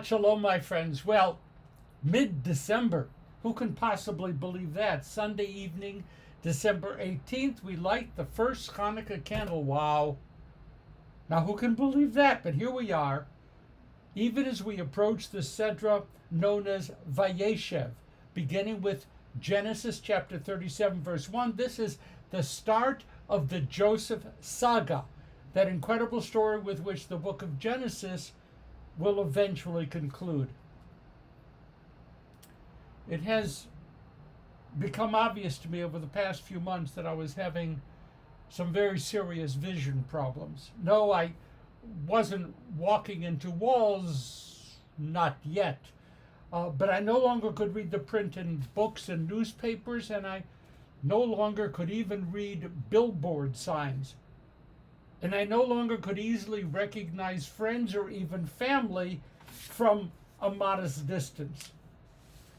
Shalom, my friends. Well, mid-December. Who can possibly believe that? Sunday evening, December 18th, we light the first Chanukah candle. Wow. Now, who can believe that? But here we are, even as we approach the Sedra known as VaYeshev, beginning with Genesis chapter 37, verse 1. This is the start of the Joesph saga, that incredible story with which the book of Genesis will eventually conclude. It has become obvious to me over the past few months that I was having some very serious vision problems. No, I wasn't walking into walls, not yet. But I no longer could read the print in books and newspapers, and I no longer could even read billboard signs. And I no longer could easily recognize friends or even family from a modest distance.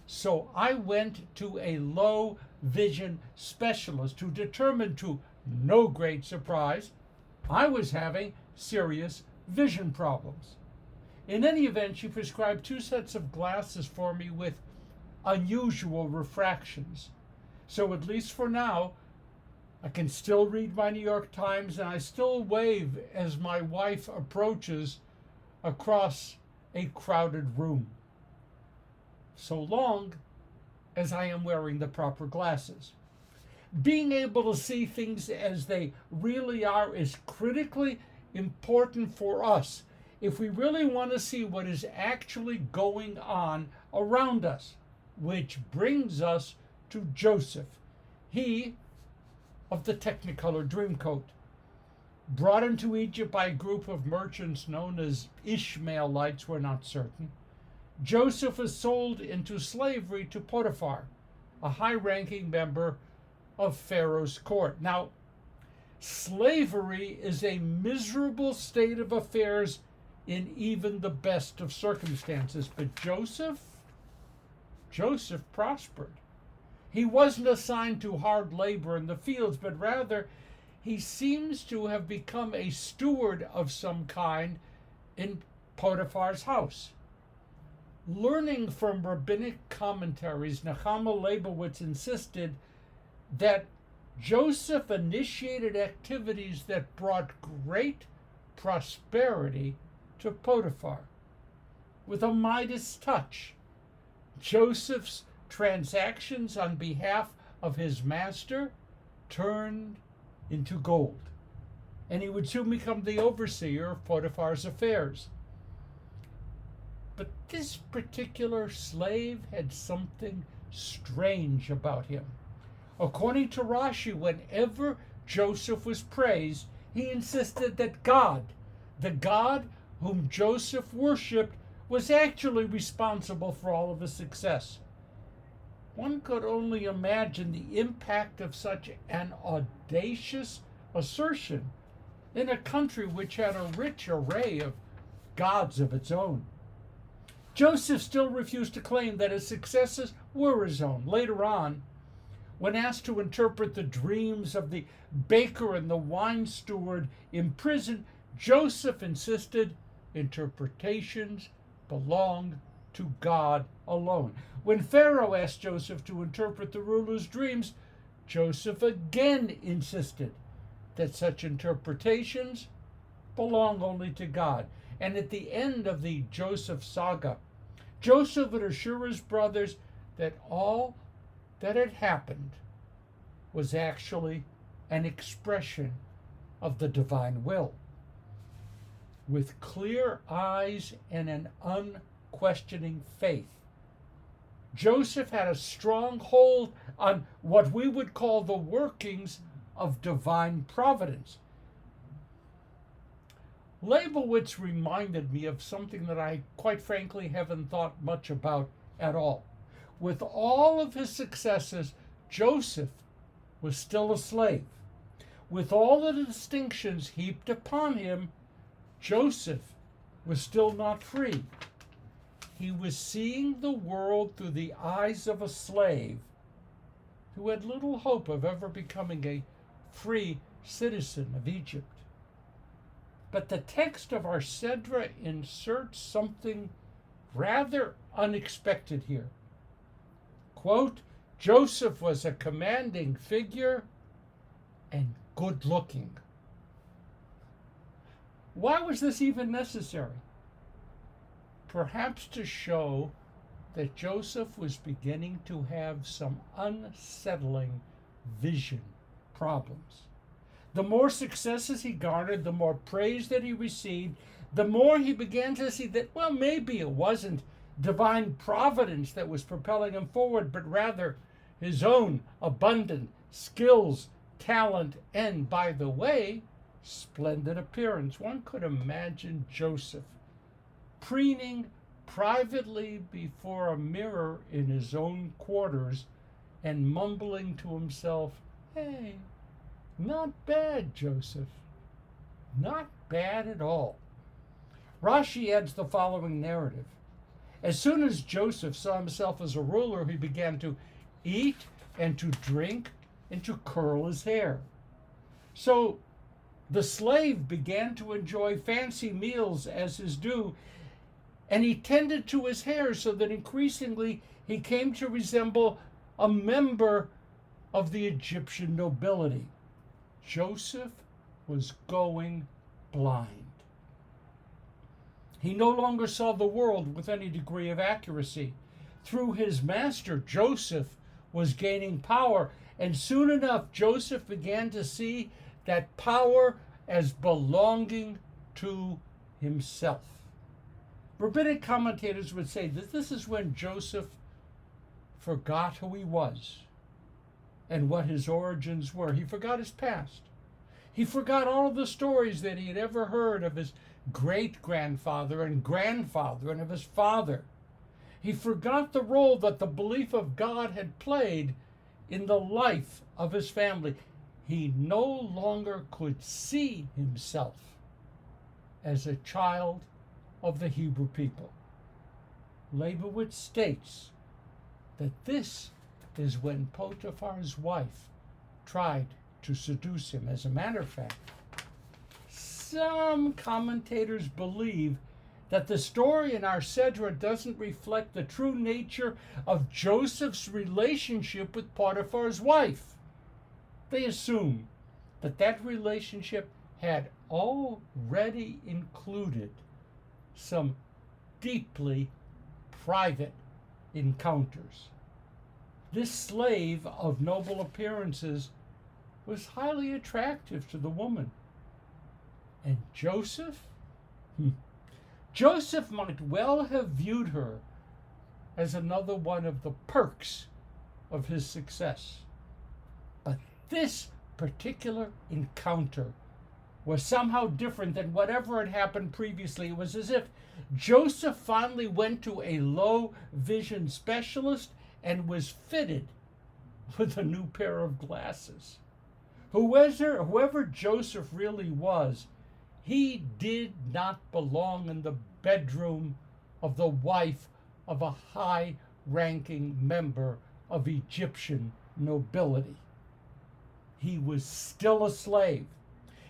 So I went to a low vision specialist who determined, to no great surprise, I was having serious vision problems. In any event, she prescribed 2 sets of glasses for me with unusual refractions. So at least for now, I can still read my New York Times, and I still wave as my wife approaches across a crowded room, so long as I am wearing the proper glasses. Being able to see things as they really are is critically important for us if we really want to see what is actually going on around us, which brings us to Joesph. He of the Technicolor Dreamcoat, brought into Egypt by a group of merchants known as Ishmaelites, we're not certain. Joesph was sold into slavery to Potiphar, a high-ranking member of Pharaoh's court. Now, slavery is a miserable state of affairs in even the best of circumstances, but Joesph prospered. He wasn't assigned to hard labor in the fields, but rather he seems to have become a steward of some kind in Potiphar's house. Learning from rabbinic commentaries, Nechama Leibowitz insisted that Joesph initiated activities that brought great prosperity to Potiphar. With a Midas touch, Joseph's transactions on behalf of his master turned into gold, and he would soon become the overseer of Potiphar's affairs. But this particular slave had something strange about him. According to Rashi, whenever Joesph was praised, he insisted that God, the God whom Joesph worshipped, was actually responsible for all of his success. One could only imagine the impact of such an audacious assertion in a country which had a rich array of gods of its own. Joesph still refused to claim that his successes were his own. Later on, when asked to interpret the dreams of the baker and the wine steward in prison, Joesph insisted interpretations belonged to God alone. When Pharaoh asked Joesph to interpret the ruler's dreams, Joesph again insisted that such interpretations belong only to God. And at the end of the Joesph saga, Joesph would assure his brothers that all that had happened was actually an expression of the divine will. With clear eyes and an unquestioning faith, Joesph had a strong hold on what we would call the workings of divine providence. Leibowitz reminded me of something that I, quite frankly, haven't thought much about at all. With all of his successes, Joesph was still a slave. With all the distinctions heaped upon him, Joesph was still not free. He was seeing the world through the eyes of a slave who had little hope of ever becoming a free citizen of Egypt. But the text of our Sedra inserts something rather unexpected here. Quote, Joesph was a commanding figure and good looking. Why was this even necessary? Perhaps to show that Joesph was beginning to have some unsettling vision problems. The more successes he garnered, the more praise that he received, the more he began to see that, well, maybe it wasn't divine providence that was propelling him forward, but rather his own abundant skills, talent, and, by the way, splendid appearance. One could imagine Joesph preening privately before a mirror in his own quarters and mumbling to himself, hey, not bad, Joesph. Not bad at all. Rashi adds the following narrative. As soon as Joesph saw himself as a ruler, he began to eat and to drink and to curl his hair. So the slave began to enjoy fancy meals as his due, and he tended to his hair so that increasingly he came to resemble a member of the Egyptian nobility. Joesph was going blind. He no longer saw the world with any degree of accuracy. Through his master, Joesph was gaining power, and soon enough, Joesph began to see that power as belonging to himself. Rabbinic commentators would say that this is when Joesph forgot who he was and what his origins were. He forgot his past. He forgot all of the stories that he had ever heard of his great-grandfather and grandfather and of his father. He forgot the role that the belief of God had played in the life of his family. He no longer could see himself as a child of the Hebrew people. Leibowitz states that this is when Potiphar's wife tried to seduce him. As a matter of fact, some commentators believe that the story in our Sedra doesn't reflect the true nature of Joseph's relationship with Potiphar's wife. They assume that that relationship had already included some deeply private encounters. This slave of noble appearances was highly attractive to the woman. And Joesph? Joesph might well have viewed her as another one of the perks of his success. But this particular encounter was somehow different than whatever had happened previously. It was as if Joesph finally went to a low vision specialist and was fitted with a new pair of glasses. Whoever Joesph really was, he did not belong in the bedroom of the wife of a high-ranking member of Egyptian nobility. He was still a slave.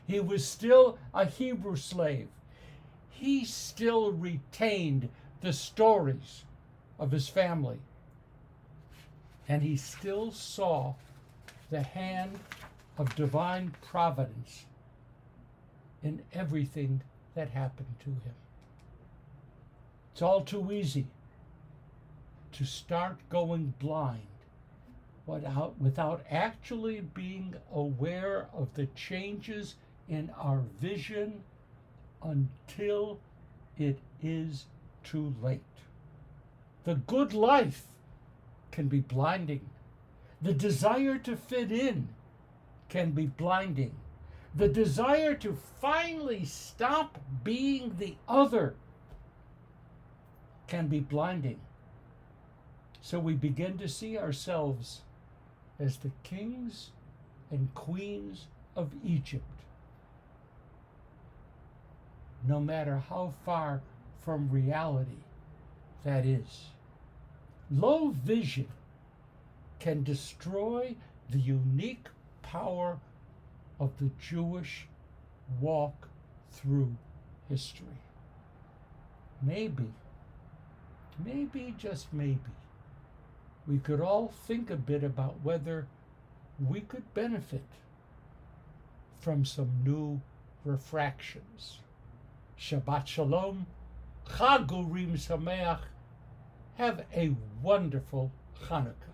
He was still a Hebrew slave. He still retained the stories of his family. And he still saw the hand of divine providence in everything that happened to him. It's all too easy to start going blind without actually being aware of the changes in our vision until it is too late. The good life can be blinding. The desire to fit in can be blinding. The desire to finally stop being the other can be blinding. So we begin to see ourselves as the kings and queens of Egypt, no matter how far from reality that is. Low vision can destroy the unique power of the Jewish walk through history. Maybe maybe, just maybe, we could all think a bit about whether we could benefit from some new refractions. Shabbat Shalom, Chag Urim Samayach. Have a wonderful Chanukah.